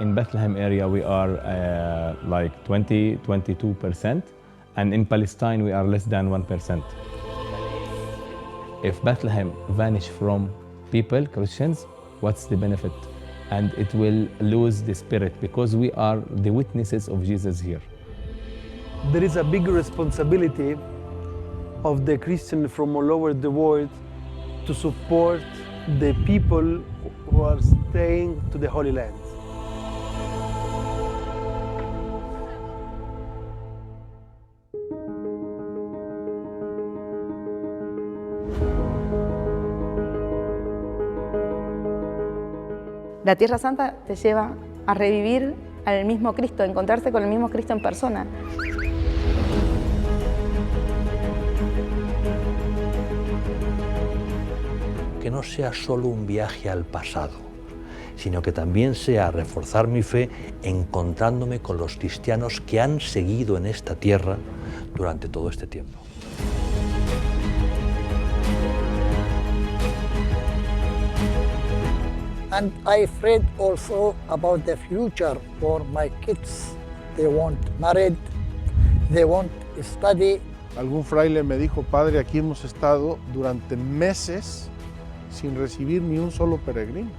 in Bethlehem area we are like 22%, and in Palestine we are less than 1%. If Bethlehem vanish from people, Christians, what's the benefit? And it will lose the spirit, because we are the witnesses of Jesus here. There is a big responsibility of the Christians from all over the world to support the people who are staying to the Holy Land. La Tierra Santa te lleva a revivir al mismo Cristo, a encontrarse con el mismo Cristo en persona. Que no sea solo un viaje al pasado, sino que también sea reforzar mi fe encontrándome con los cristianos que han seguido en esta tierra durante todo este tiempo. And I afraid also about the future for my kids. They want married, they want study. Algún fraile me dijo, padre, aquí hemos estado durante meses sin recibir ni un solo peregrino.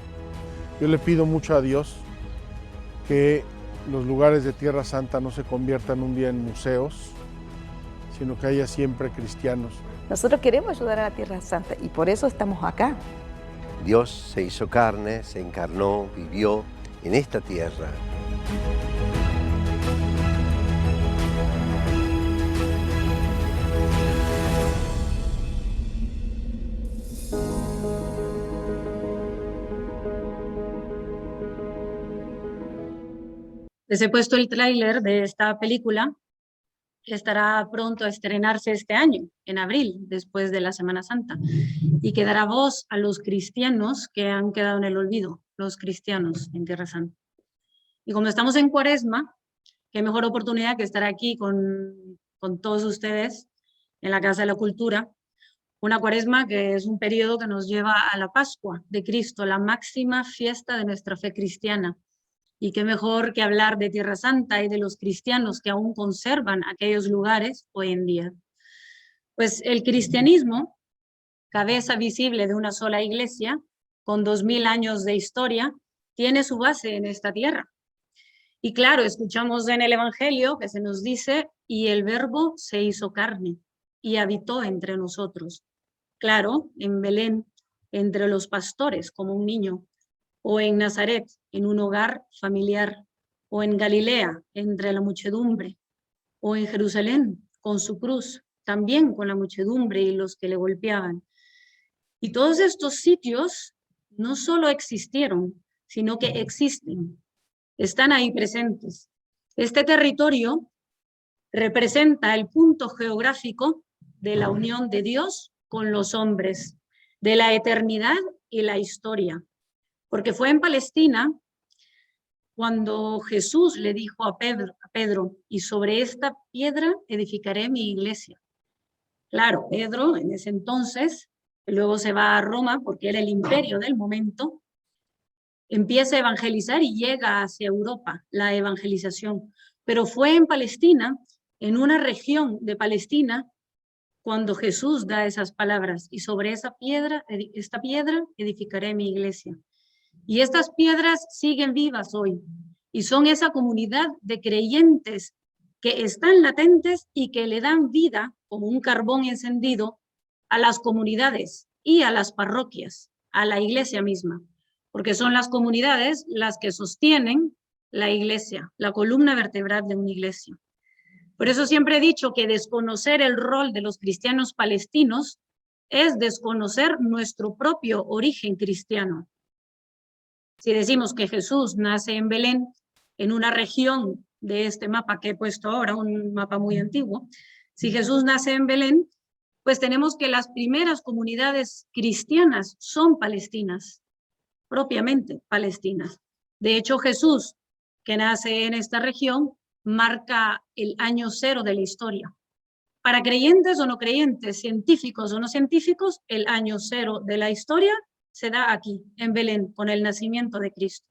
Yo le pido mucho a Dios que los lugares de Tierra Santa no se conviertan un día en museos, sino que haya siempre cristianos. Nosotros queremos ayudar a la Tierra Santa y por eso estamos acá. Dios se hizo carne, se encarnó, vivió en esta tierra. Les he puesto el tráiler de esta película, que estará pronto a estrenarse este año, en abril, después de la Semana Santa, y que dará voz a los cristianos que han quedado en el olvido, los cristianos en Tierra Santa. Y como estamos en Cuaresma, qué mejor oportunidad que estar aquí con todos ustedes en la Casa de la Cultura, una Cuaresma que es un periodo que nos lleva a la Pascua de Cristo, la máxima fiesta de nuestra fe cristiana. Y qué mejor que hablar de Tierra Santa y de los cristianos que aún conservan aquellos lugares hoy en día. Pues el cristianismo, cabeza visible de una sola iglesia, con 2000 años de historia, tiene su base en esta tierra. Y claro, escuchamos en el Evangelio que se nos dice, y el Verbo se hizo carne y habitó entre nosotros. Claro, en Belén, entre los pastores, como un niño, o en Nazaret, en un hogar familiar, o en Galilea, entre la muchedumbre, o en Jerusalén, con su cruz, también con la muchedumbre y los que le golpeaban. Y todos estos sitios no solo existieron, sino que existen, están ahí presentes. Este territorio representa el punto geográfico de la unión de Dios con los hombres, de la eternidad y la historia. Porque fue en Palestina cuando Jesús le dijo a Pedro, y sobre esta piedra edificaré mi iglesia. Claro, Pedro en ese entonces, luego se va a Roma porque era el imperio del momento, empieza a evangelizar y llega hacia Europa, la evangelización. Pero fue en Palestina, en una región de Palestina, cuando Jesús da esas palabras, y sobre esta piedra edificaré mi iglesia. Y estas piedras siguen vivas hoy y son esa comunidad de creyentes que están latentes y que le dan vida como un carbón encendido a las comunidades y a las parroquias, a la iglesia misma, porque son las comunidades las que sostienen la iglesia, la columna vertebral de una iglesia. Por eso siempre he dicho que desconocer el rol de los cristianos palestinos es desconocer nuestro propio origen cristiano. Si decimos que Jesús nace en Belén, en una región de este mapa que he puesto ahora, un mapa muy antiguo, si Jesús nace en Belén, pues tenemos que las primeras comunidades cristianas son palestinas, propiamente palestinas. De hecho, Jesús, que nace en esta región, marca el año cero de la historia. Para creyentes o no creyentes, científicos o no científicos, el año cero de la historia se da aquí, en Belén, con el nacimiento de Cristo.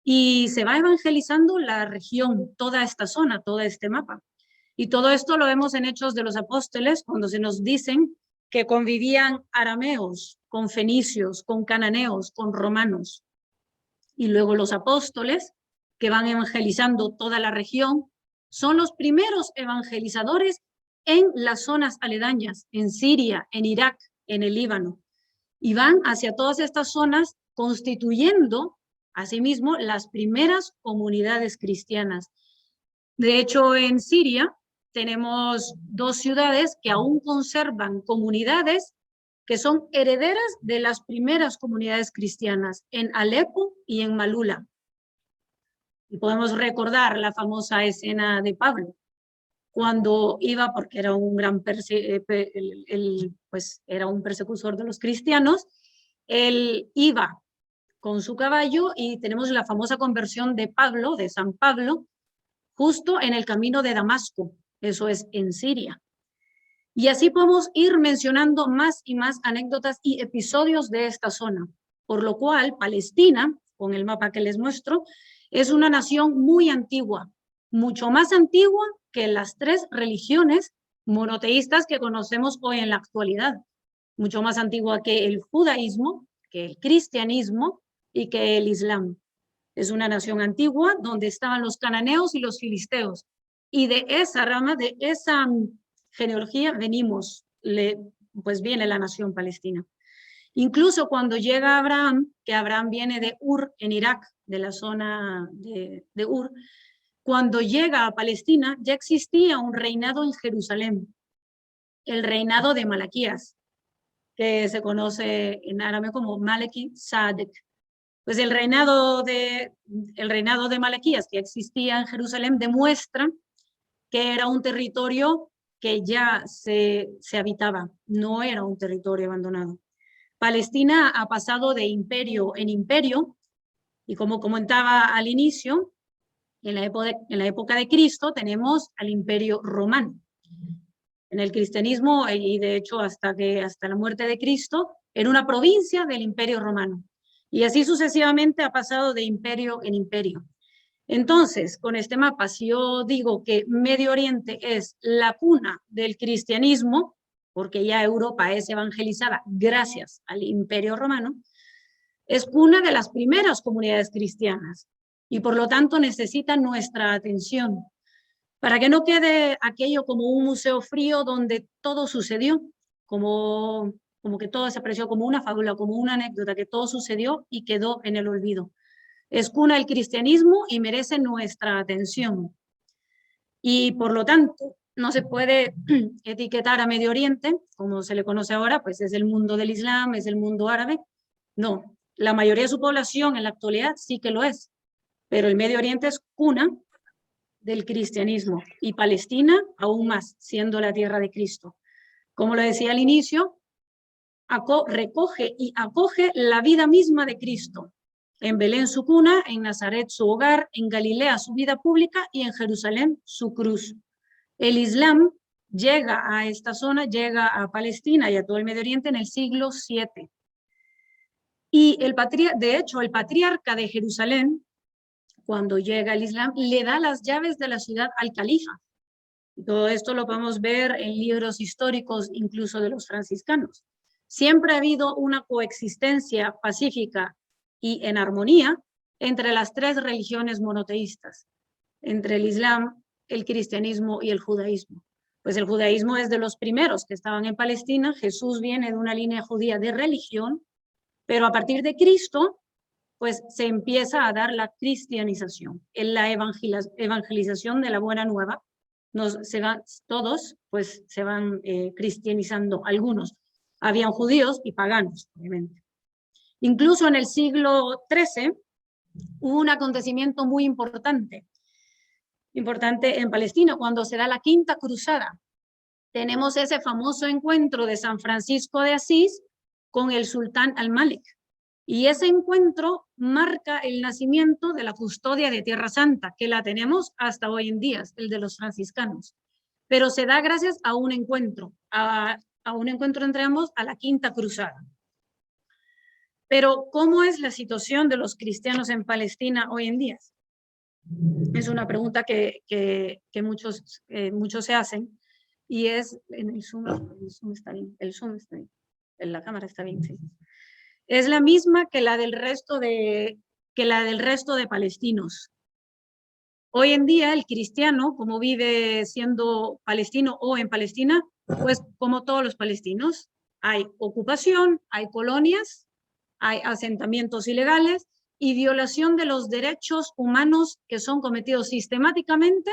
y se va evangelizando la región, toda esta zona, todo este mapa. Y todo esto lo vemos en Hechos de los Apóstoles, cuando se nos dicen que convivían arameos con fenicios, con cananeos, con romanos. Y luego los apóstoles, que van evangelizando toda la región, son los primeros evangelizadores en las zonas aledañas, en Siria, en Irak, en el Líbano. Y van hacia todas estas zonas constituyendo, asimismo, las primeras comunidades cristianas. De hecho, en Siria tenemos 2 ciudades que aún conservan comunidades que son herederas de las primeras comunidades cristianas, en Alepo y en Malula. Y podemos recordar la famosa escena de Pablo, cuando iba, porque era un gran pues era un persecutor de los cristianos, él iba con su caballo y tenemos la famosa conversión de Pablo, de San Pablo, justo en el camino de Damasco, eso es en Siria. Y así podemos ir mencionando más y más anécdotas y episodios de esta zona, por lo cual Palestina, con el mapa que les muestro, es una nación muy antigua, mucho más antigua que las 3 religiones monoteístas que conocemos hoy en la actualidad, mucho más antigua que el judaísmo, que el cristianismo y que el islam. Es una nación antigua donde estaban los cananeos y los filisteos, y de esa rama, de esa genealogía venimos, pues viene la nación palestina. Incluso cuando llega Abraham, que Abraham viene de Ur en Irak, de la zona de Ur, cuando llega a Palestina ya existía un reinado en Jerusalén, el reinado de Malaquías, que se conoce en árabe como Malaki Sadek. Pues el reinado de Malaquías que existía en Jerusalén demuestra que era un territorio que ya se habitaba, no era un territorio abandonado. Palestina ha pasado de imperio en imperio, y como comentaba al inicio, en la época de Cristo tenemos al Imperio Romano. En el cristianismo, y de hecho hasta la muerte de Cristo, era una provincia del Imperio Romano. Y así sucesivamente ha pasado de imperio en imperio. Entonces, con este mapa, si yo digo que Medio Oriente es la cuna del cristianismo, porque ya Europa es evangelizada gracias al Imperio Romano, es cuna de las primeras comunidades cristianas y por lo tanto necesita nuestra atención para que no quede aquello como un museo frío donde todo sucedió, como que todo se apreció como una fábula, como una anécdota, que todo sucedió y quedó en el olvido. Es cuna del cristianismo y merece nuestra atención. Y por lo tanto, no se puede etiquetar a Medio Oriente, como se le conoce ahora, pues es el mundo del Islam, es el mundo árabe. No, la mayoría de su población en la actualidad sí que lo es, pero el Medio Oriente es cuna del cristianismo y Palestina aún más, siendo la tierra de Cristo. Como lo decía al inicio, recoge y acoge la vida misma de Cristo. En Belén su cuna, en Nazaret su hogar, en Galilea su vida pública y en Jerusalén su cruz. El Islam llega a esta zona, llega a Palestina y a todo el Medio Oriente en el siglo VII. Y de hecho, el patriarca de Jerusalén, cuando llega el Islam, le da las llaves de la ciudad al califa. Y todo esto lo podemos ver en libros históricos, incluso de los franciscanos. Siempre ha habido una coexistencia pacífica y en armonía entre las 3 religiones monoteístas, entre el Islam, el cristianismo y el judaísmo. Pues el judaísmo es de los primeros que estaban en Palestina. Jesús viene de una línea judía de religión, pero a partir de Cristo, pues se empieza a dar la cristianización, en la evangelización de la buena nueva. Todos pues se van cristianizando, algunos. Habían judíos y paganos, obviamente. Incluso en el siglo XIII hubo un acontecimiento muy importante en Palestina, cuando se da la Quinta Cruzada. Tenemos ese famoso encuentro de San Francisco de Asís con el sultán Al-Malik. Y ese encuentro marca el nacimiento de la custodia de Tierra Santa, que la tenemos hasta hoy en día, el de los franciscanos. Pero se da gracias a un encuentro, a un encuentro entre ambos, a la Quinta Cruzada. Pero, ¿cómo es la situación de los cristianos en Palestina hoy en día? Es una pregunta que muchos se hacen, y es, en el Zoom está bien, la cámara está bien, sí. Es la misma que la del resto de palestinos. Hoy en día el cristiano, como vive siendo palestino o en Palestina, pues como todos los palestinos, hay ocupación, hay colonias, hay asentamientos ilegales y violación de los derechos humanos que son cometidos sistemáticamente,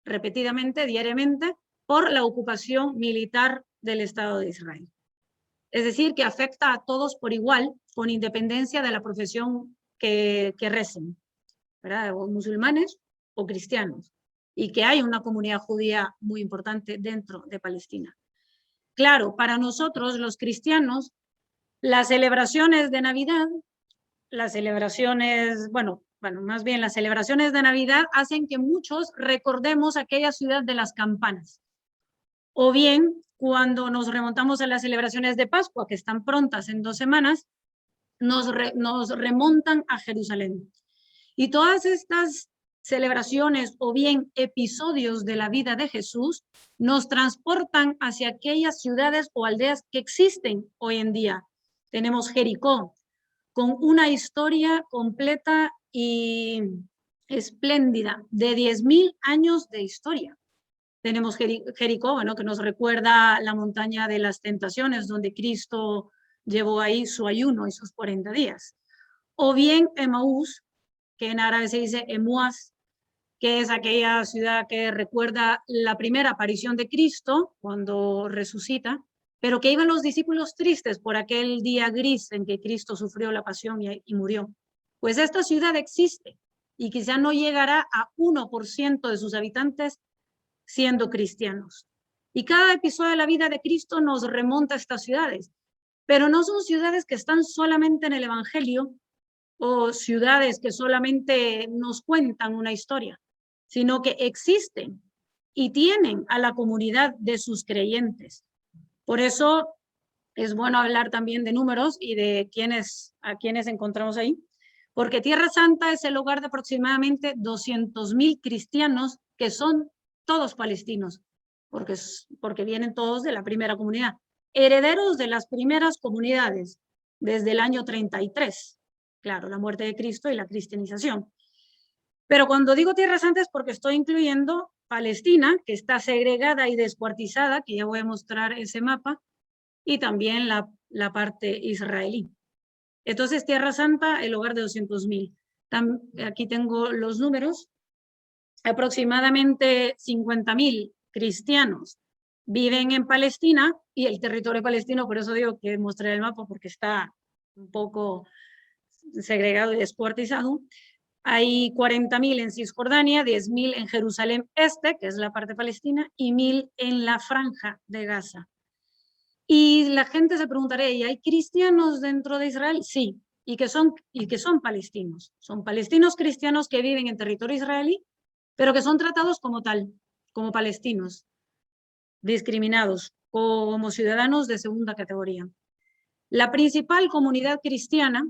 repetidamente, diariamente, por la ocupación militar del Estado de Israel. Es decir, que afecta a todos por igual, con independencia de la profesión que recen, ¿verdad? O musulmanes o cristianos, y que hay una comunidad judía muy importante dentro de Palestina. Claro, para nosotros los cristianos, las celebraciones de Navidad, las celebraciones de Navidad hacen que muchos recordemos aquella ciudad de las campanas. O bien, cuando nos remontamos a las celebraciones de Pascua, que están prontas en 2 semanas, nos remontan a Jerusalén. Y todas estas celebraciones o bien episodios de la vida de Jesús nos transportan hacia aquellas ciudades o aldeas que existen hoy en día. Tenemos Jericó, con una historia completa y espléndida de 10.000 años de historia. Tenemos Jericó, bueno, que nos recuerda la montaña de las tentaciones, donde Cristo llevó ahí su ayuno y sus 40 días. O bien Emaús, que en árabe se dice Emuás, que es aquella ciudad que recuerda la primera aparición de Cristo cuando resucita, pero que iban los discípulos tristes por aquel día gris en que Cristo sufrió la pasión y murió. Pues esta ciudad existe y quizá no llegará a 1% de sus habitantes siendo cristianos. Y cada episodio de la vida de Cristo nos remonta a estas ciudades, pero no son ciudades que están solamente en el Evangelio o ciudades que solamente nos cuentan una historia, sino que existen y tienen a la comunidad de sus creyentes. Por eso es bueno hablar también de números y de a quienes encontramos ahí, porque Tierra Santa es el hogar de aproximadamente 200.000 cristianos que son todos palestinos, porque vienen todos de la primera comunidad, herederos de las primeras comunidades desde el año 33, claro, la muerte de Cristo y la cristianización. Pero cuando digo Tierra Santa es porque estoy incluyendo Palestina, que está segregada y descuartizada, que ya voy a mostrar ese mapa, y también la parte israelí. Entonces, Tierra Santa, el hogar de 200.000. Aquí tengo los números. Aproximadamente 50.000 cristianos viven en Palestina, y el territorio palestino, por eso digo que mostré el mapa, porque está un poco segregado y descuartizado. Hay 40.000 en Cisjordania, 10.000 en Jerusalén Este, que es la parte palestina, y 1.000 en la franja de Gaza. Y la gente se preguntará, ¿y hay cristianos dentro de Israel? Sí, y que son palestinos. Son palestinos cristianos que viven en territorio israelí, pero que son tratados como tal, como palestinos, discriminados, como ciudadanos de segunda categoría. La principal comunidad cristiana,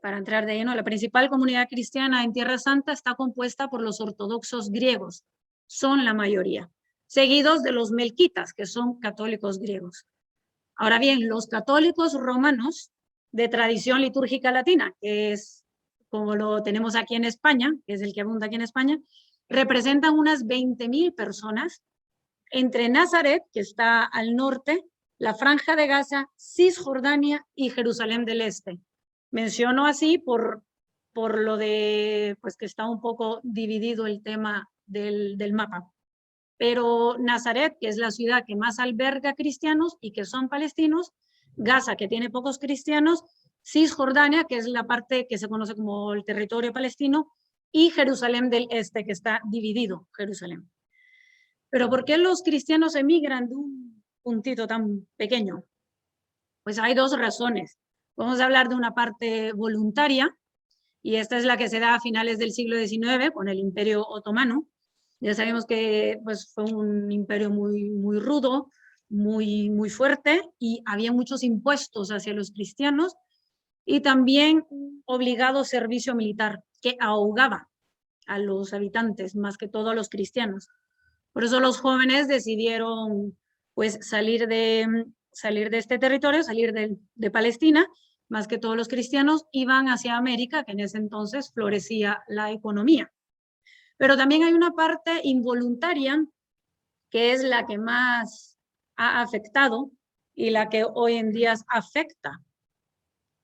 para entrar de lleno, la principal comunidad cristiana en Tierra Santa está compuesta por los ortodoxos griegos, son la mayoría, seguidos de los melquitas, que son católicos griegos. Ahora bien, los católicos romanos de tradición litúrgica latina, que es como lo tenemos aquí en España, que es el que abunda aquí en España, representan unas 20.000 personas entre Nazaret, que está al norte, la Franja de Gaza, Cisjordania y Jerusalén del Este. Menciono así por lo de pues que está un poco dividido el tema del mapa. Pero Nazaret, que es la ciudad que más alberga cristianos y que son palestinos, Gaza, que tiene pocos cristianos, Cisjordania, que es la parte que se conoce como el territorio palestino, y Jerusalén del Este, que está dividido, Jerusalén. Pero ¿por qué los cristianos emigran de un puntito tan pequeño? Pues hay 2 razones. Vamos a hablar de una parte voluntaria, y esta es la que se da a finales del siglo XIX con el Imperio Otomano. Ya sabemos que pues, fue un imperio muy, muy rudo, muy, muy fuerte, y había muchos impuestos hacia los cristianos, y también un obligado servicio militar que ahogaba a los habitantes, más que todo a los cristianos. Por eso los jóvenes decidieron pues salir de este territorio, salir de Palestina, más que todos los cristianos iban hacia América, que en ese entonces florecía la economía. Pero también hay una parte involuntaria que es la que más ha afectado y la que hoy en día afecta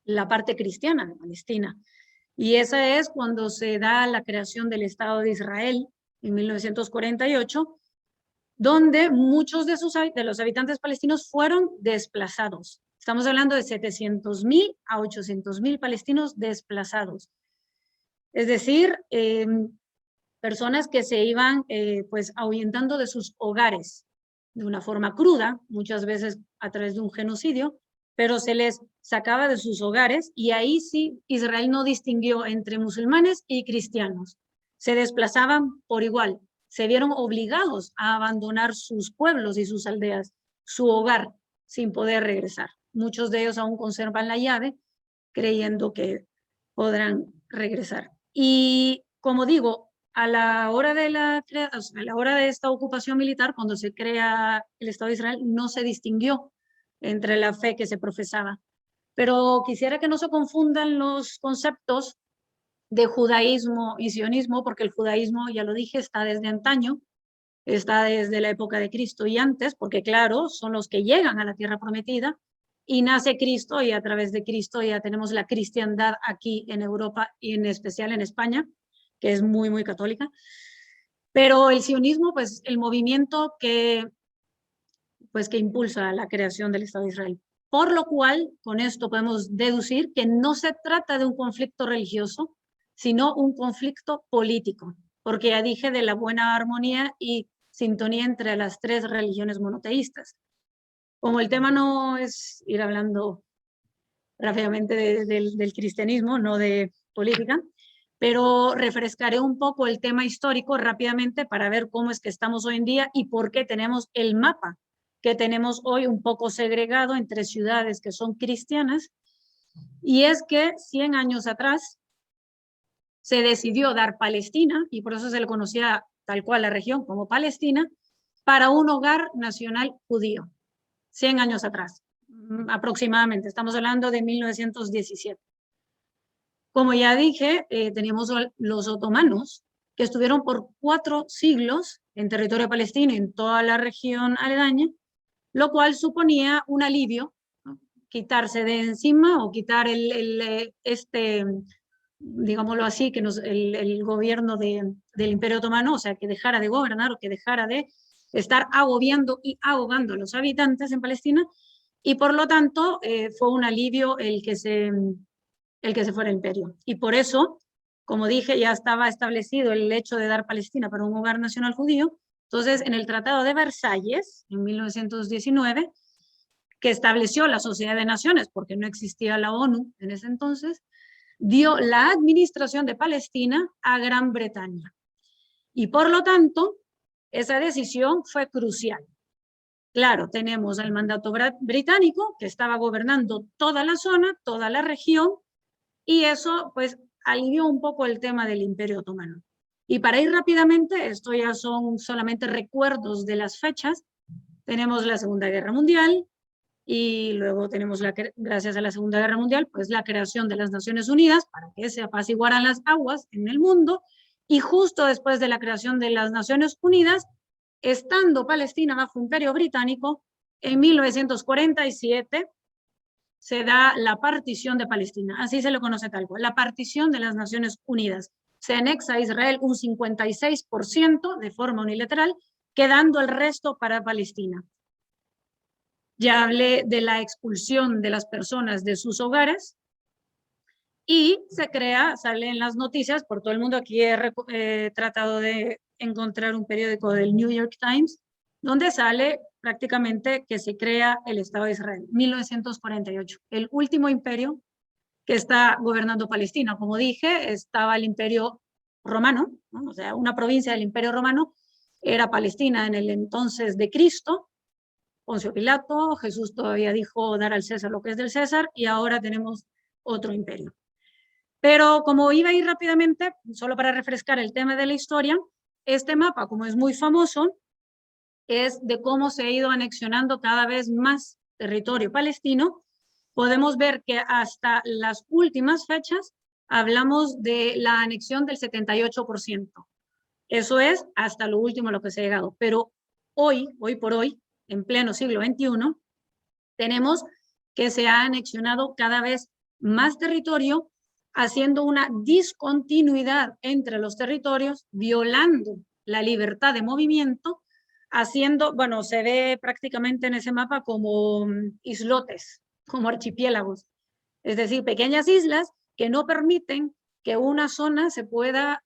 la parte cristiana de Palestina. Y esa es cuando se da la creación del Estado de Israel en 1948, donde muchos de los habitantes palestinos fueron desplazados. Estamos hablando de 700.000 a 800.000 palestinos desplazados. Es decir, personas que se iban pues ahuyentando de sus hogares de una forma cruda, muchas veces a través de un genocidio, pero se les sacaba de sus hogares y ahí sí Israel no distinguió entre musulmanes y cristianos. Se desplazaban por igual, se vieron obligados a abandonar sus pueblos y sus aldeas, su hogar, sin poder regresar. Muchos de ellos aún conservan la llave, creyendo que podrán regresar. Y como digo, a la hora de esta ocupación militar, cuando se crea el Estado de Israel, no se distinguió entre la fe que se profesaba. Pero quisiera que no se confundan los conceptos de judaísmo y sionismo, porque el judaísmo, ya lo dije, está desde antaño, está desde la época de Cristo y antes, porque claro, son los que llegan a la tierra prometida, y nace Cristo, y a través de Cristo ya tenemos la cristiandad aquí en Europa, y en especial en España, que es muy, muy católica. Pero el sionismo, pues el movimiento que impulsa la creación del Estado de Israel. Por lo cual, con esto podemos deducir que no se trata de un conflicto religioso, sino un conflicto político, porque ya dije de la buena armonía y sintonía entre las tres religiones monoteístas. Como el tema no es ir hablando rápidamente del cristianismo, no de política, pero refrescaré un poco el tema histórico rápidamente para ver cómo es que estamos hoy en día y por qué tenemos el mapa que tenemos hoy un poco segregado entre ciudades que son cristianas. Y es que 100 años atrás se decidió dar Palestina, y por eso se le conocía tal cual la región como Palestina, para un hogar nacional judío. 100 años atrás, aproximadamente. Estamos hablando de 1917. Como ya dije, teníamos los otomanos, que estuvieron por 4 siglos en territorio palestino y en toda la región aledaña, lo cual suponía un alivio, ¿no? Quitarse de encima o quitar digámoslo así, que el gobierno del Imperio Otomano, o sea, que dejara de gobernar o que dejara de estar agobiando y ahogando a los habitantes en Palestina, y por lo tanto fue un alivio el que se fuera el imperio. Y por eso, como dije, ya estaba establecido el hecho de dar Palestina para un hogar nacional judío. Entonces, en el Tratado de Versalles, en 1919, que estableció la Sociedad de Naciones, porque no existía la ONU en ese entonces, dio la administración de Palestina a Gran Bretaña. Y por lo tanto, esa decisión fue crucial. Claro, tenemos al mandato británico, que estaba gobernando toda la zona, toda la región, y eso pues alivió un poco el tema del Imperio Otomano. Y para ir rápidamente, esto ya son solamente recuerdos de las fechas. Tenemos la Segunda Guerra Mundial y luego tenemos, gracias a la Segunda Guerra Mundial, pues la creación de las Naciones Unidas para que se apaciguaran las aguas en el mundo. Y justo después de la creación de las Naciones Unidas, estando Palestina bajo Imperio Británico, en 1947 se da la partición de Palestina, así se lo conoce tal cual, la partición de las Naciones Unidas. Se anexa a Israel un 56% de forma unilateral, quedando el resto para Palestina. Ya hablé de la expulsión de las personas de sus hogares y se crea, sale en las noticias por todo el mundo. Aquí he tratado de encontrar un periódico del New York Times donde sale prácticamente que se crea el Estado de Israel, 1948, el último imperio que está gobernando Palestina. Como dije, estaba el Imperio Romano, ¿no? O sea, una provincia del Imperio Romano era Palestina en el entonces de Cristo, Poncio Pilato, Jesús todavía dijo dar al César lo que es del César, y ahora tenemos otro imperio. Pero como iba a ir rápidamente, solo para refrescar el tema de la historia, este mapa, como es muy famoso, es de cómo se ha ido anexionando cada vez más territorio palestino. Podemos ver que hasta las últimas fechas hablamos de la anexión del 78%. Eso es hasta lo último a lo que se ha llegado. Pero hoy por hoy, en pleno siglo XXI, tenemos que se ha anexionado cada vez más territorio, haciendo una discontinuidad entre los territorios, violando la libertad de movimiento, haciendo, bueno, se ve prácticamente en ese mapa como islotes, como archipiélagos, es decir, pequeñas islas que no permiten que una zona se pueda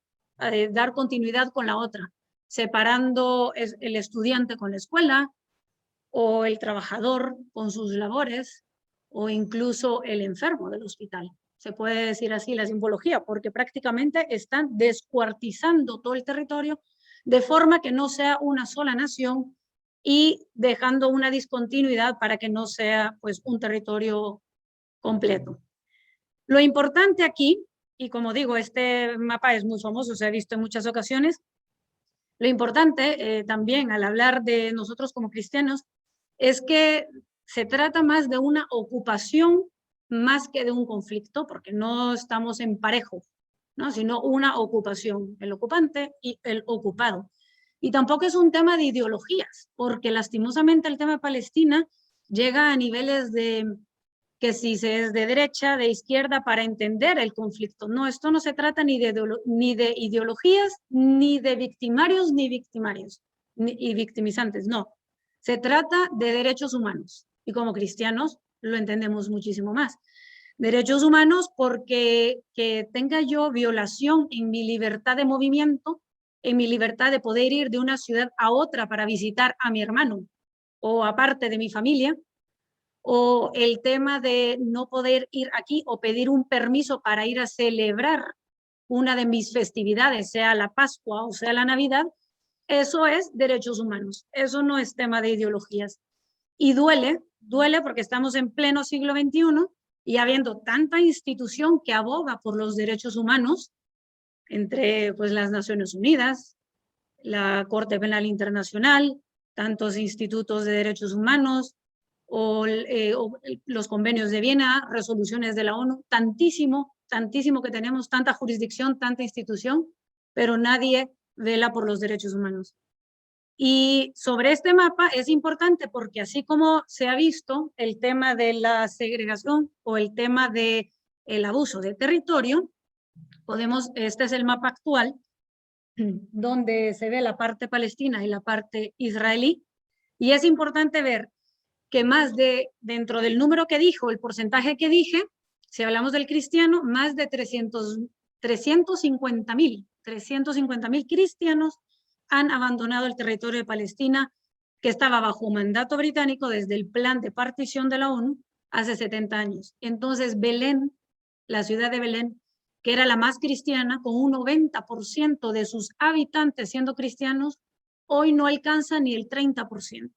dar continuidad con la otra, separando el estudiante con la escuela, o el trabajador con sus labores, o incluso el enfermo del hospital. Se puede decir así la simbología, porque prácticamente están descuartizando todo el territorio de forma que no sea una sola nación y dejando una discontinuidad para que no sea pues un territorio completo. Lo importante aquí, y como digo, este mapa es muy famoso, se ha visto en muchas ocasiones, lo importante también al hablar de nosotros como cristianos es que se trata más de una ocupación más que de un conflicto, porque no estamos en parejo, ¿no? Sino una ocupación, el ocupante y el ocupado. Y tampoco es un tema de ideologías, porque lastimosamente el tema de Palestina llega a niveles de que si se es de derecha, de izquierda, para entender el conflicto. No, esto no se trata ni de ideologías, ni de victimarios, ni y victimizantes, no. Se trata de derechos humanos. Y como cristianos lo entendemos muchísimo más. Derechos humanos porque que tenga yo violación en mi libertad de movimiento, en mi libertad de poder ir de una ciudad a otra para visitar a mi hermano o a parte de mi familia, o el tema de no poder ir aquí o pedir un permiso para ir a celebrar una de mis festividades, sea la Pascua o sea la Navidad, eso es derechos humanos, eso no es tema de ideologías. Y duele porque estamos en pleno siglo XXI y habiendo tanta institución que aboga por los derechos humanos, entre pues, las Naciones Unidas, la Corte Penal Internacional, tantos institutos de derechos humanos, o los convenios de Viena, resoluciones de la ONU, tantísimo que tenemos, tanta jurisdicción, tanta institución, pero nadie vela por los derechos humanos. Y sobre este mapa es importante porque así como se ha visto el tema de la segregación o el tema del abuso de territorio, este es el mapa actual, donde se ve la parte palestina y la parte israelí, y es importante ver que más de, dentro del número que dijo, el porcentaje que dije, si hablamos del cristiano, más de 350.000 cristianos han abandonado el territorio de Palestina, que estaba bajo mandato británico desde el plan de partición de la ONU hace 70 años. Entonces Belén, la ciudad de Belén, que era la más cristiana, con un 90% de sus habitantes siendo cristianos, hoy no alcanza ni el 30%.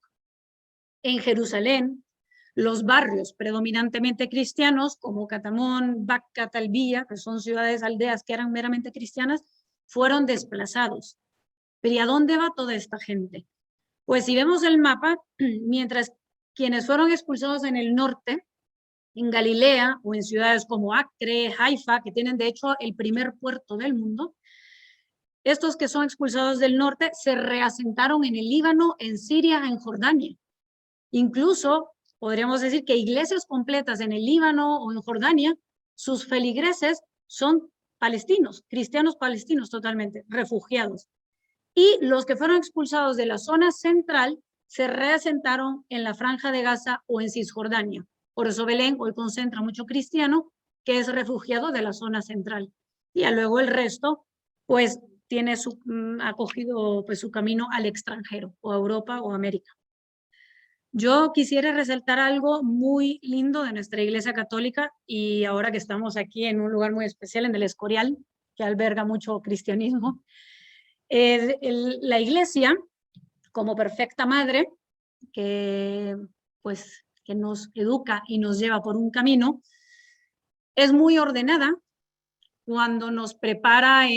En Jerusalén, los barrios predominantemente cristianos, como Catamón, Bacca, Talbía, que son ciudades, aldeas que eran meramente cristianas, fueron desplazados. Pero ¿y a dónde va toda esta gente? Pues si vemos el mapa, mientras quienes fueron expulsados en el norte, en Galilea o en ciudades como Acre, Haifa, que tienen de hecho el primer puerto del mundo, estos que son expulsados del norte se reasentaron en el Líbano, en Siria, en Jordania. Incluso podríamos decir que iglesias completas en el Líbano o en Jordania, sus feligreses son palestinos, cristianos palestinos totalmente, refugiados. Y los que fueron expulsados de la zona central se reasentaron en la Franja de Gaza o en Cisjordania. Por eso Belén hoy concentra mucho cristiano que es refugiado de la zona central. Y luego el resto, pues, ha cogido pues, su camino al extranjero, o a Europa o a América. Yo quisiera resaltar algo muy lindo de nuestra Iglesia Católica, y ahora que estamos aquí en un lugar muy especial, en el Escorial, que alberga mucho cristianismo, la Iglesia, como perfecta madre, que nos educa y nos lleva por un camino, es muy ordenada cuando nos prepara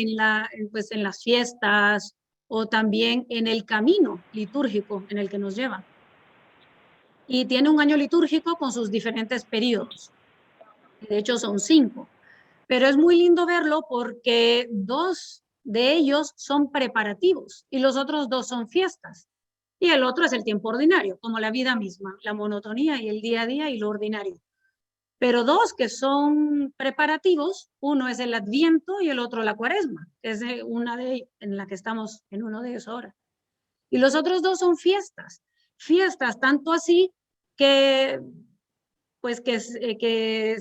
pues en las fiestas o también en el camino litúrgico en el que nos lleva. Y tiene un año litúrgico con sus diferentes periodos. De hecho, son 5. Pero es muy lindo verlo porque 2 de ellos son preparativos y los otros 2 son fiestas. Y el otro es el tiempo ordinario, como la vida misma, la monotonía y el día a día y lo ordinario. Pero 2 que son preparativos, uno es el Adviento y el otro la Cuaresma, que es en la que estamos en uno de ellos ahora. Y los otros 2 son fiestas. Fiestas tanto así que pues que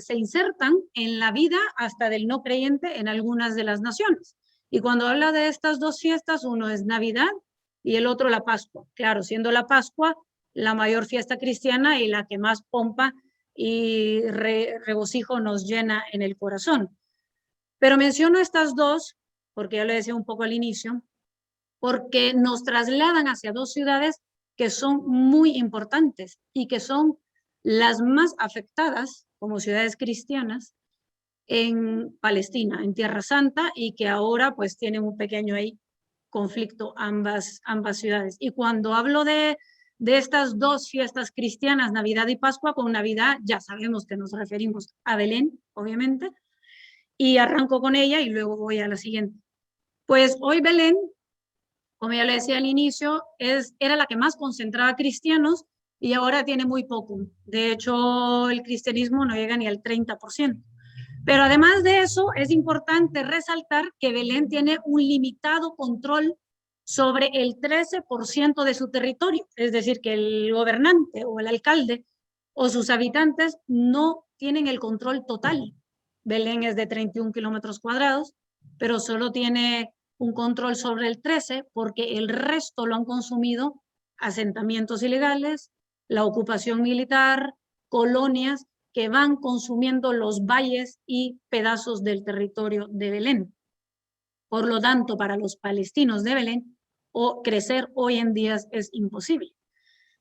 se insertan en la vida hasta del no creyente en algunas de las naciones. Y cuando habla de estas 2 fiestas, uno es Navidad y el otro la Pascua. Claro, siendo la Pascua la mayor fiesta cristiana y la que más pompa y regocijo nos llena en el corazón. Pero menciono estas 2, porque ya le decía un poco al inicio, porque nos trasladan hacia 2 ciudades que son muy importantes y que son las más afectadas como ciudades cristianas en Palestina, en Tierra Santa, y que ahora pues tienen un pequeño ahí conflicto ambas ciudades. Y cuando hablo de estas 2 fiestas cristianas, Navidad y Pascua, con Navidad ya sabemos que nos referimos a Belén, obviamente, y arranco con ella y luego voy a la siguiente. Pues hoy Belén, como ya le decía al inicio, era la que más concentraba cristianos y ahora tiene muy poco. De hecho, el cristianismo no llega ni al 30%. Pero además de eso, es importante resaltar que Belén tiene un limitado control sobre el 13% de su territorio. Es decir, que el gobernante o el alcalde o sus habitantes no tienen el control total. Belén es de 31 kilómetros cuadrados, pero solo tiene un control sobre el 13 porque el resto lo han consumido asentamientos ilegales, la ocupación militar, colonias que van consumiendo los valles y pedazos del territorio de Belén. Por lo tanto, para los palestinos de Belén, crecer hoy en día es imposible.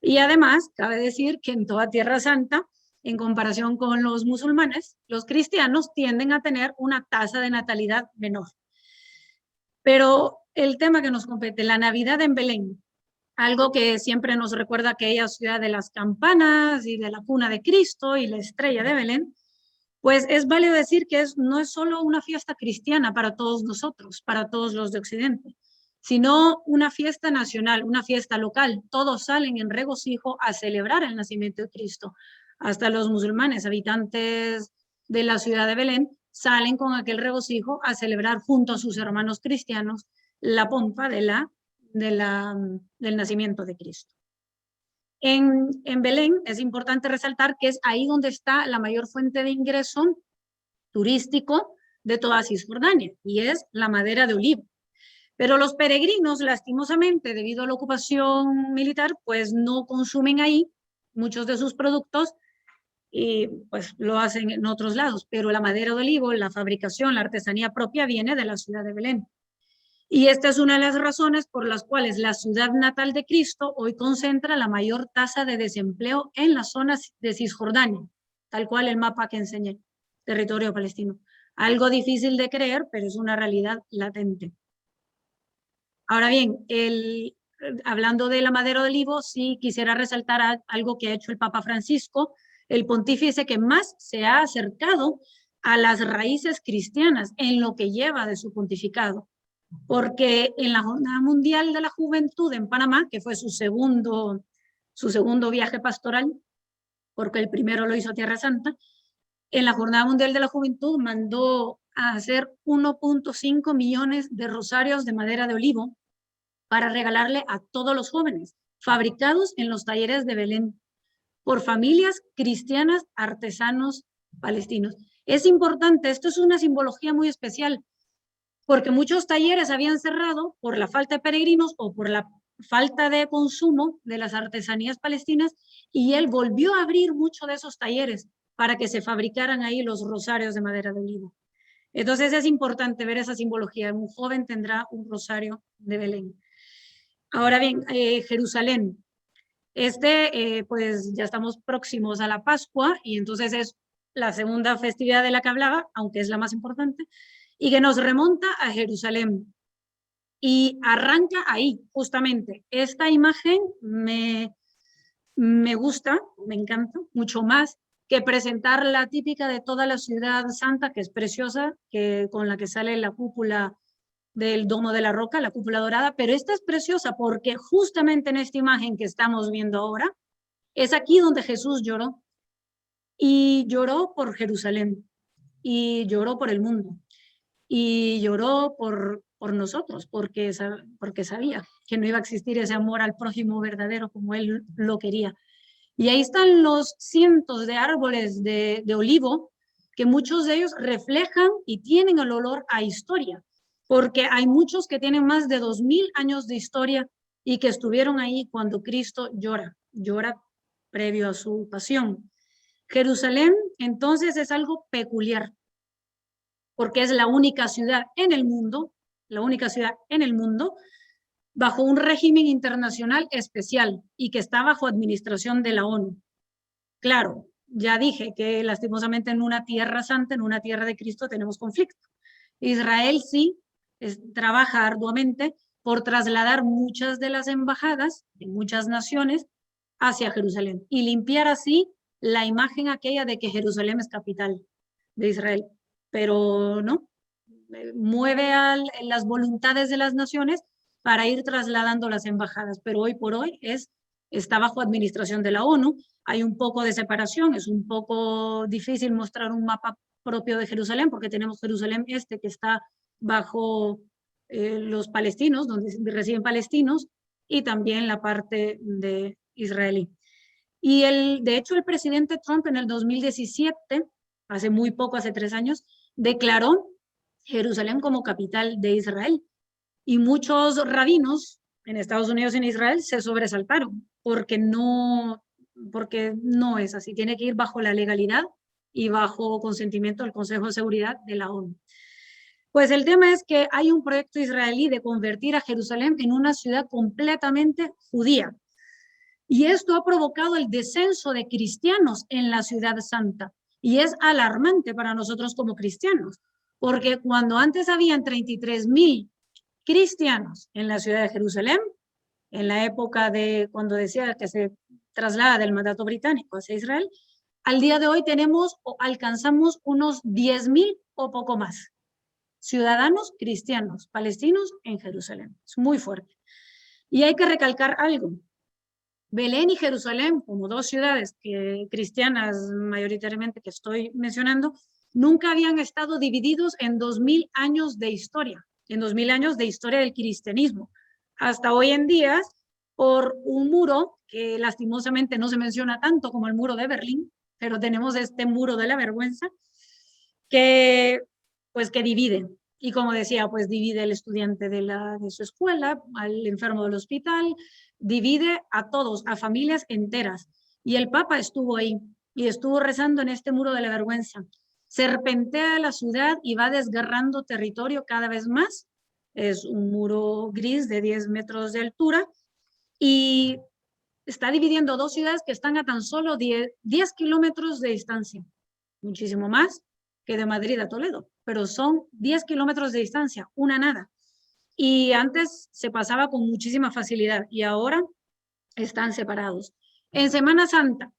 Y además, cabe decir que en toda Tierra Santa, en comparación con los musulmanes, los cristianos tienden a tener una tasa de natalidad menor. Pero el tema que nos compete, la Navidad en Belén, algo que siempre nos recuerda aquella ciudad de las campanas y de la cuna de Cristo y la estrella de Belén, pues es válido decir que no es solo una fiesta cristiana para todos nosotros, para todos los de Occidente, sino una fiesta nacional, una fiesta local. Todos salen en regocijo a celebrar el nacimiento de Cristo. Hasta los musulmanes, habitantes de la ciudad de Belén, salen con aquel regocijo a celebrar junto a sus hermanos cristianos la pompa del nacimiento de Cristo. En Belén es importante resaltar que es ahí donde está la mayor fuente de ingreso turístico de toda Cisjordania, y es la madera de olivo. Pero los peregrinos, lastimosamente, debido a la ocupación militar, pues no consumen ahí muchos de sus productos y pues lo hacen en otros lados. Pero la madera de olivo, la fabricación, la artesanía propia viene de la ciudad de Belén. Y esta es una de las razones por las cuales la ciudad natal de Cristo hoy concentra la mayor tasa de desempleo en las zonas de Cisjordania, tal cual el mapa que enseñé, territorio palestino. Algo difícil de creer, pero es una realidad latente. Ahora bien, hablando de la madera de olivo, sí quisiera resaltar algo que ha hecho el Papa Francisco, el pontífice que más se ha acercado a las raíces cristianas en lo que lleva de su pontificado. Porque en la Jornada Mundial de la Juventud en Panamá, que fue su segundo viaje pastoral, porque el primero lo hizo a Tierra Santa, en la Jornada Mundial de la Juventud mandó a hacer 1.5 millones de rosarios de madera de olivo para regalarle a todos los jóvenes, fabricados en los talleres de Belén, por familias cristianas, artesanos palestinos. Es importante, esto es una simbología muy especial, porque muchos talleres habían cerrado por la falta de peregrinos o por la falta de consumo de las artesanías palestinas, y él volvió a abrir muchos de esos talleres para que se fabricaran ahí los rosarios de madera de olivo. Entonces es importante ver esa simbología. Un joven tendrá un rosario de Belén. Ahora bien, Jerusalén. Pues ya estamos próximos a la Pascua y entonces es la segunda festividad de la que hablaba, aunque es la más importante, y que nos remonta a Jerusalén. Y arranca ahí, justamente. Esta imagen me gusta, me encanta, mucho más que presentar la típica de toda la ciudad santa, que es preciosa, con la que sale la cúpula del Domo de la Roca, la cúpula dorada, pero esta es preciosa porque justamente en esta imagen que estamos viendo ahora, es aquí donde Jesús lloró, y lloró por Jerusalén, y lloró por el mundo, y lloró por nosotros, porque sabía que no iba a existir ese amor al prójimo verdadero como él lo quería. Y ahí están los cientos de árboles de olivo, que muchos de ellos reflejan y tienen el olor a historia, porque hay muchos que tienen más de 2000 años de historia y que estuvieron ahí cuando Cristo llora previo a su pasión. Jerusalén, entonces, es algo peculiar, porque es la única ciudad en el mundo, bajo un régimen internacional especial y que está bajo administración de la ONU. Claro, ya dije que lastimosamente en una tierra santa, en una tierra de Cristo, tenemos conflicto. Israel sí trabaja arduamente por trasladar muchas de las embajadas de muchas naciones hacia Jerusalén y limpiar así la imagen aquella de que Jerusalén es capital de Israel. Pero no, mueve las voluntades de las naciones para ir trasladando las embajadas, pero hoy por hoy está bajo administración de la ONU. Hay un poco de separación, es un poco difícil mostrar un mapa propio de Jerusalén, porque tenemos Jerusalén Este, que está bajo los palestinos, donde reciben palestinos, y también la parte de israelí. Y de hecho el presidente Trump en el 2017, hace muy poco, hace 3 años, declaró Jerusalén como capital de Israel. Y muchos rabinos en Estados Unidos y en Israel se sobresaltaron, porque no es así. Tiene que ir bajo la legalidad y bajo consentimiento del Consejo de Seguridad de la ONU. Pues el tema es que hay un proyecto israelí de convertir a Jerusalén en una ciudad completamente judía. Y esto ha provocado el descenso de cristianos en la ciudad santa. Y es alarmante para nosotros como cristianos, porque cuando antes habían 33,000 cristianos en la ciudad de Jerusalén, en la época de cuando decía que se traslada del mandato británico hacia Israel, al día de hoy alcanzamos unos 10,000 o poco más ciudadanos cristianos palestinos en Jerusalén. Es muy fuerte. Y hay que recalcar algo. Belén y Jerusalén, como 2 ciudades cristianas mayoritariamente que estoy mencionando, nunca habían estado divididos en 2000 años de historia, en 2000 años de historia del cristianismo. Hasta hoy en día, por un muro que lastimosamente no se menciona tanto como el muro de Berlín, pero tenemos este muro de la vergüenza que divide. Y como decía, pues divide al estudiante de su escuela, al enfermo del hospital, divide a todos, a familias enteras. Y el Papa estuvo ahí y estuvo rezando en este muro de la vergüenza. Serpentea la ciudad y va desgarrando territorio cada vez más. Es un muro gris de 10 metros de altura y está dividiendo 2 ciudades que están a tan solo 10 kilómetros de distancia. Muchísimo más que de Madrid a Toledo, pero son 10 kilómetros de distancia, una nada. Y antes se pasaba con muchísima facilidad y ahora están separados. En Semana Santa,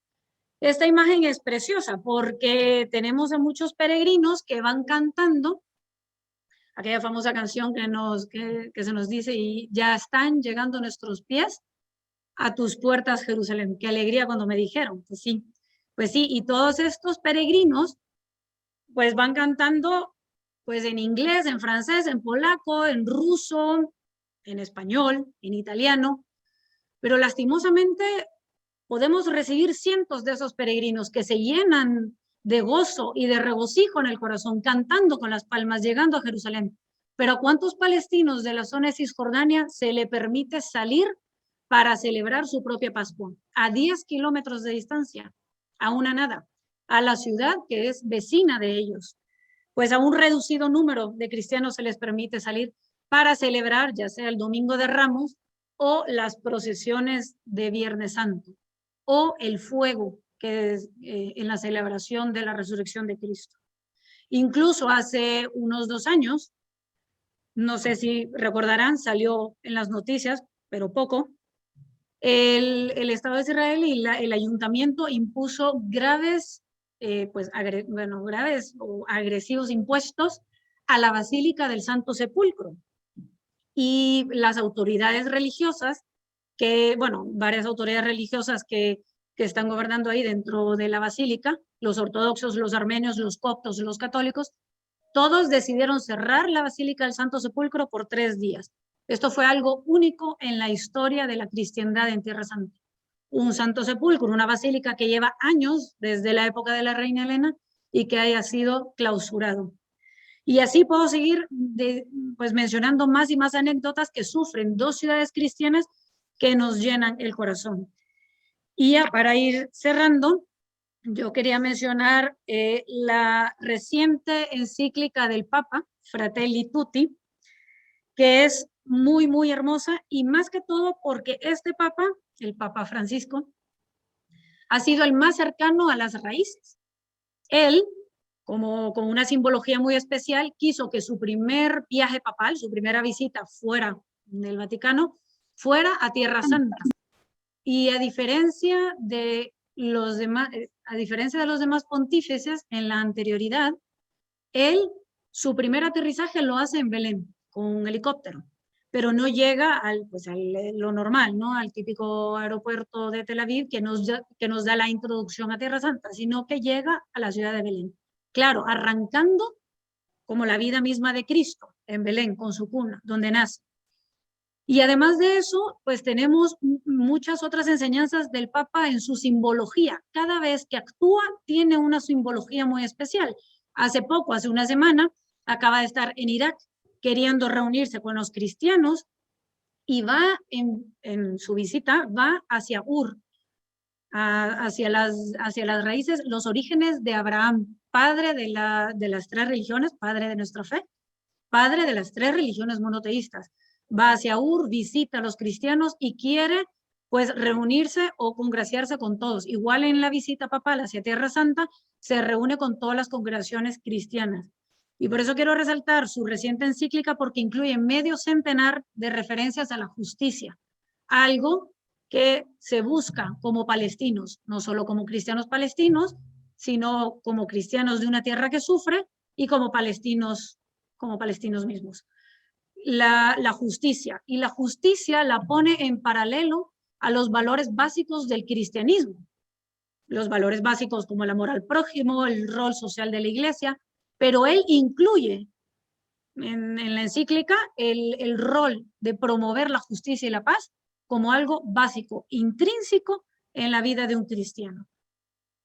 esta imagen es preciosa porque tenemos a muchos peregrinos que van cantando aquella famosa canción que se nos dice: y ya están llegando nuestros pies a tus puertas, Jerusalén. Qué alegría cuando me dijeron. Pues sí, y todos estos peregrinos pues van cantando pues en inglés, en francés, en polaco, en ruso, en español, en italiano, pero lastimosamente podemos recibir cientos de esos peregrinos que se llenan de gozo y de regocijo en el corazón, cantando con las palmas, llegando a Jerusalén. Pero ¿a cuántos palestinos de la zona de Cisjordania se le permite salir para celebrar su propia Pascua? A 10 kilómetros de distancia, a una nada, a la ciudad que es vecina de ellos. Pues a un reducido número de cristianos se les permite salir para celebrar ya sea el Domingo de Ramos o las procesiones de Viernes Santo o el fuego que es en la celebración de la resurrección de Cristo. Incluso hace unos 2 años, no sé si recordarán, salió en las noticias, pero poco, el Estado de Israel y el ayuntamiento impuso graves, graves o agresivos impuestos a la Basílica del Santo Sepulcro. Y las autoridades religiosas, varias autoridades religiosas que están gobernando ahí dentro de la basílica, los ortodoxos, los armenios, los coptos, los católicos, todos decidieron cerrar la Basílica del Santo Sepulcro por 3 días. Esto fue algo único en la historia de la cristiandad en Tierra Santa. Un Santo Sepulcro, una basílica que lleva años desde la época de la reina Elena y que haya sido clausurado. Y así puedo seguir mencionando más y más anécdotas que sufren 2 ciudades cristianas que nos llenan el corazón. Y ya para ir cerrando, yo quería mencionar la reciente encíclica del Papa, Fratelli Tutti, que es muy, muy hermosa, y más que todo porque este Papa, el Papa Francisco, ha sido el más cercano a las raíces. Él, como con una simbología muy especial, quiso que su primer viaje papal, su primera visita fuera del Vaticano, fuera a Tierra Santa. Y a diferencia de los demás pontífices en la anterioridad, él, su primer aterrizaje lo hace en Belén, con un helicóptero, pero no llega lo normal, ¿no? Al típico aeropuerto de Tel Aviv que nos da la introducción a Tierra Santa, sino que llega a la ciudad de Belén. Claro, arrancando como la vida misma de Cristo, en Belén, con su cuna, donde nace. Y además de eso, pues tenemos muchas otras enseñanzas del Papa en su simbología. Cada vez que actúa, tiene una simbología muy especial. Hace una semana, acaba de estar en Irak queriendo reunirse con los cristianos y va en su visita, va hacia Ur, hacia las raíces, los orígenes de Abraham, padre de las 3 religiones, padre de nuestra fe, padre de las 3 religiones monoteístas. Va hacia Ur, visita a los cristianos y quiere pues reunirse o congraciarse con todos. Igual en la visita papal hacia Tierra Santa, se reúne con todas las congregaciones cristianas. Y por eso quiero resaltar su reciente encíclica, porque incluye medio centenar de referencias a la justicia, algo que se busca como palestinos, no solo como cristianos palestinos, sino como cristianos de una tierra que sufre y como palestinos mismos. La justicia, y la justicia la pone en paralelo a los valores básicos del cristianismo. Los valores básicos como el amor al prójimo, el rol social de la iglesia, pero él incluye en la encíclica el rol de promover la justicia y la paz como algo básico, intrínseco en la vida de un cristiano.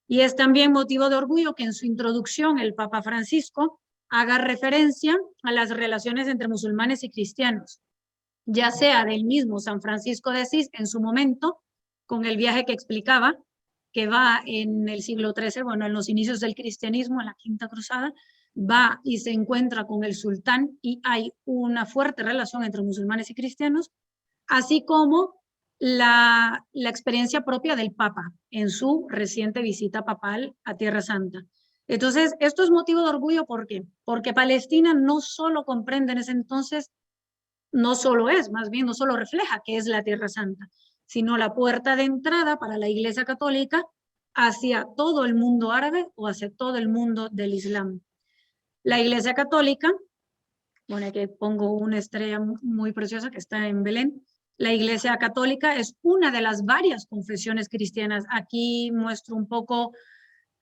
Y es también motivo de orgullo que en su introducción el Papa Francisco haga referencia a las relaciones entre musulmanes y cristianos, ya sea del mismo San Francisco de Asís en su momento, con el viaje que explicaba, que va en el siglo XIII, en los inicios del cristianismo, en la Quinta Cruzada, va y se encuentra con el sultán y hay una fuerte relación entre musulmanes y cristianos, así como la experiencia propia del Papa en su reciente visita papal a Tierra Santa. Entonces, esto es motivo de orgullo, ¿por qué? Porque Palestina no solo comprende en ese entonces, no solo refleja que es la Tierra Santa, sino la puerta de entrada para la Iglesia Católica hacia todo el mundo árabe o hacia todo el mundo del Islam. La Iglesia Católica, aquí pongo una estrella muy preciosa que está en Belén. La Iglesia Católica es una de las varias confesiones cristianas. Aquí muestro un poco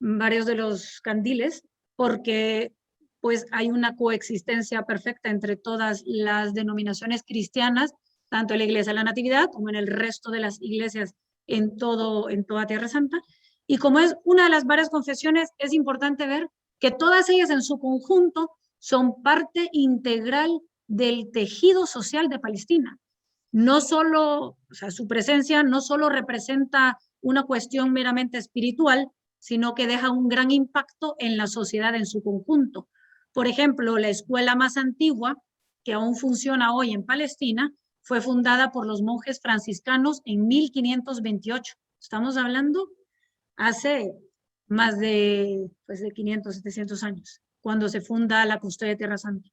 varios de los candiles, porque pues hay una coexistencia perfecta entre todas las denominaciones cristianas, tanto en la Iglesia de la Natividad como en el resto de las iglesias en toda Tierra Santa. Y como es una de las varias confesiones, es importante ver que todas ellas en su conjunto son parte integral del tejido social de Palestina. No solo, su presencia no solo representa una cuestión meramente espiritual, sino que deja un gran impacto en la sociedad en su conjunto. Por ejemplo, la escuela más antigua, que aún funciona hoy en Palestina, fue fundada por los monjes franciscanos en 1528. Estamos hablando hace más de 500, 700 años, cuando se funda la custodia de Tierra Santa.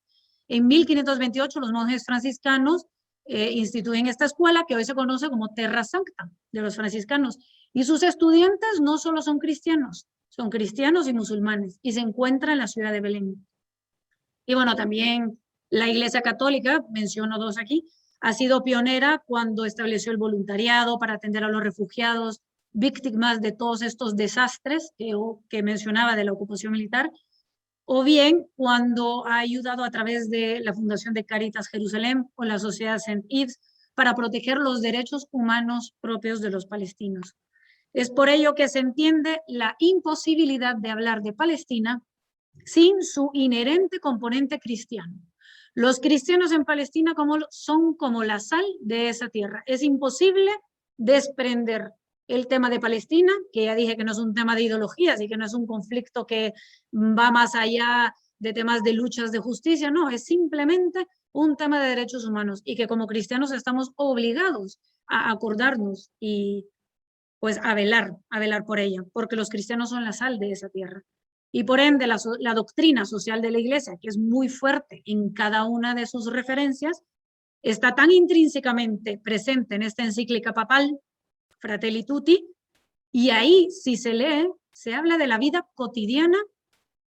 En 1528 los monjes franciscanos instituyen esta escuela que hoy se conoce como Terra Sancta de los franciscanos, y sus estudiantes no solo son cristianos y musulmanes, y se encuentra en la ciudad de Belén. Y bueno, también la Iglesia Católica, menciono dos aquí, ha sido pionera cuando estableció el voluntariado para atender a los refugiados, víctimas de todos estos desastres que mencionaba de la ocupación militar, o bien cuando ha ayudado a través de la Fundación de Caritas Jerusalén o la Sociedad St. Ives para proteger los derechos humanos propios de los palestinos. Es por ello que se entiende la imposibilidad de hablar de Palestina sin su inherente componente cristiano. Los cristianos en Palestina son como la sal de esa tierra. Es imposible desprender el tema de Palestina, que ya dije que no es un tema de ideologías y que no es un conflicto que va más allá de temas de luchas de justicia, no, es simplemente un tema de derechos humanos y que como cristianos estamos obligados a acordarnos y pues a velar por ella, porque los cristianos son la sal de esa tierra. Y por ende la doctrina social de la Iglesia, que es muy fuerte en cada una de sus referencias, está tan intrínsecamente presente en esta encíclica papal, Fratelli Tutti, y ahí, si se lee, se habla de la vida cotidiana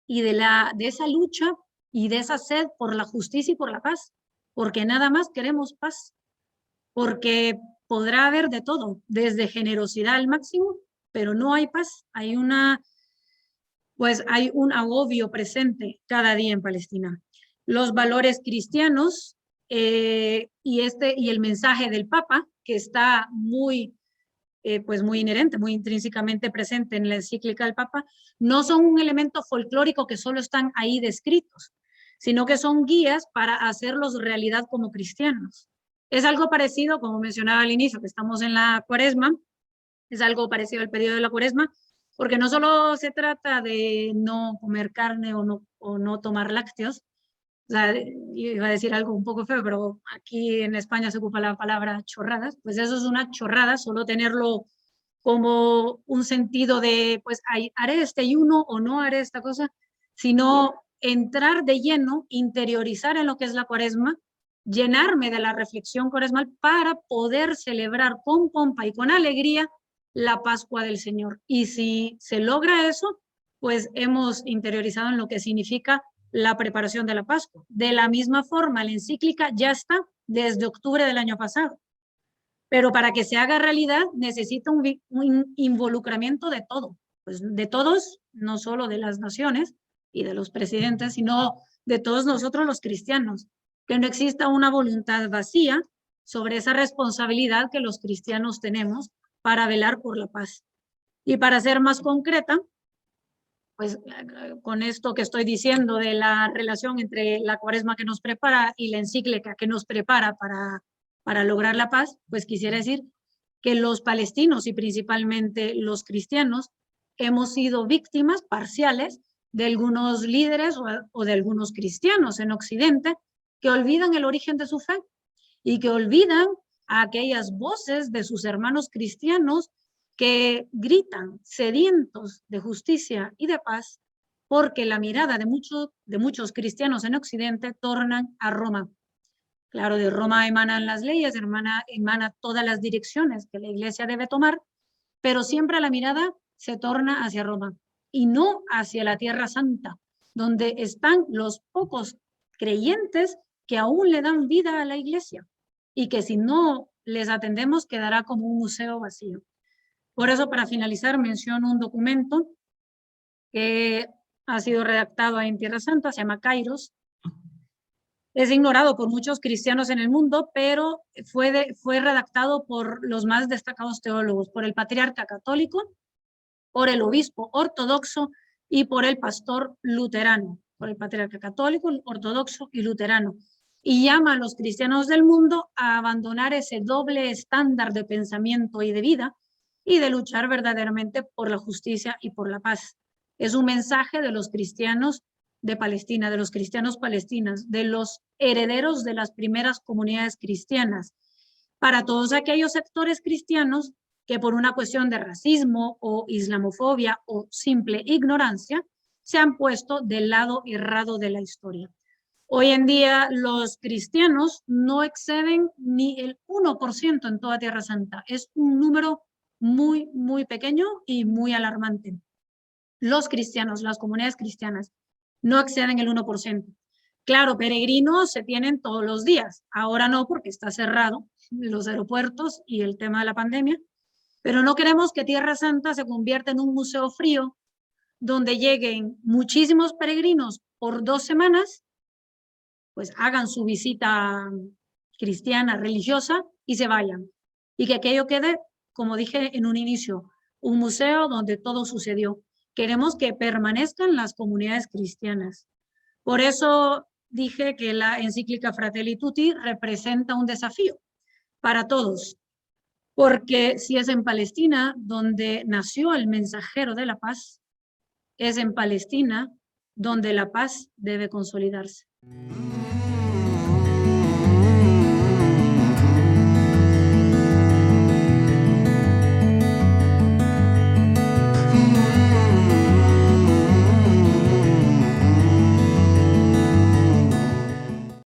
y de esa lucha y de esa sed por la justicia y por la paz, porque nada más queremos paz, porque podrá haber de todo, desde generosidad al máximo, pero no hay paz, hay un agobio presente cada día en Palestina. Los valores cristianos y el mensaje del Papa, que está muy inherente, muy intrínsecamente presente en la encíclica del Papa, no son un elemento folclórico que solo están ahí descritos, sino que son guías para hacerlos realidad como cristianos. Es algo parecido, como mencionaba al inicio, que estamos en la Cuaresma, es algo parecido al periodo de la Cuaresma, porque no solo se trata de no comer carne o no tomar lácteos. O sea, iba a decir algo un poco feo, pero aquí en España se ocupa la palabra chorradas, pues eso es una chorrada, solo tenerlo como un sentido de, pues haré este ayuno o no haré esta cosa, sino entrar de lleno, interiorizar en lo que es la Cuaresma, llenarme de la reflexión cuaresmal para poder celebrar con pompa y con alegría la Pascua del Señor. Y si se logra eso, pues hemos interiorizado en lo que significa la preparación de la Pascua. De la misma forma, la encíclica ya está desde octubre del año pasado. Pero para que se haga realidad necesita un involucramiento de todo, pues de todos, no solo de las naciones y de los presidentes, sino de todos nosotros los cristianos. Que no exista una voluntad vacía sobre esa responsabilidad que los cristianos tenemos para velar por la paz. Y para ser más concreta, pues con esto que estoy diciendo de la relación entre la Cuaresma que nos prepara y la encíclica que nos prepara para lograr la paz, pues quisiera decir que los palestinos y principalmente los cristianos hemos sido víctimas parciales de algunos líderes o de algunos cristianos en Occidente que olvidan el origen de su fe y que olvidan a aquellas voces de sus hermanos cristianos que gritan sedientos de justicia y de paz, porque la mirada de muchos cristianos en Occidente tornan a Roma. Claro, de Roma emanan las leyes, emana todas las direcciones que la Iglesia debe tomar, pero siempre la mirada se torna hacia Roma y no hacia la Tierra Santa, donde están los pocos creyentes que aún le dan vida a la Iglesia y que si no les atendemos quedará como un museo vacío. Por eso, para finalizar, menciono un documento que ha sido redactado en Tierra Santa, se llama Kairos. Es ignorado por muchos cristianos en el mundo, pero fue redactado por los más destacados teólogos, por el patriarca católico, por el obispo ortodoxo y por el pastor luterano, por el patriarca católico, ortodoxo y luterano. Y llama a los cristianos del mundo a abandonar ese doble estándar de pensamiento y de vida y de luchar verdaderamente por la justicia y por la paz. Es un mensaje de los cristianos de Palestina, de los cristianos palestinos, de los herederos de las primeras comunidades cristianas, para todos aquellos sectores cristianos que por una cuestión de racismo o islamofobia o simple ignorancia se han puesto del lado errado de la historia. Hoy en día los cristianos no exceden ni el 1% en toda Tierra Santa. Es un número muy, muy pequeño y muy alarmante. Los cristianos, las comunidades cristianas, no exceden el 1%. Claro, peregrinos se tienen todos los días. Ahora no, porque está cerrado los aeropuertos y el tema de la pandemia. Pero no queremos que Tierra Santa se convierta en un museo frío donde lleguen muchísimos peregrinos por 2 semanas, pues hagan su visita cristiana, religiosa y se vayan. Y que aquello quede, como dije en un inicio, un museo donde todo sucedió. Queremos que permanezcan las comunidades cristianas. Por eso dije que la encíclica Fratelli Tutti representa un desafío para todos. Porque si es en Palestina donde nació el mensajero de la paz, es en Palestina donde la paz debe consolidarse.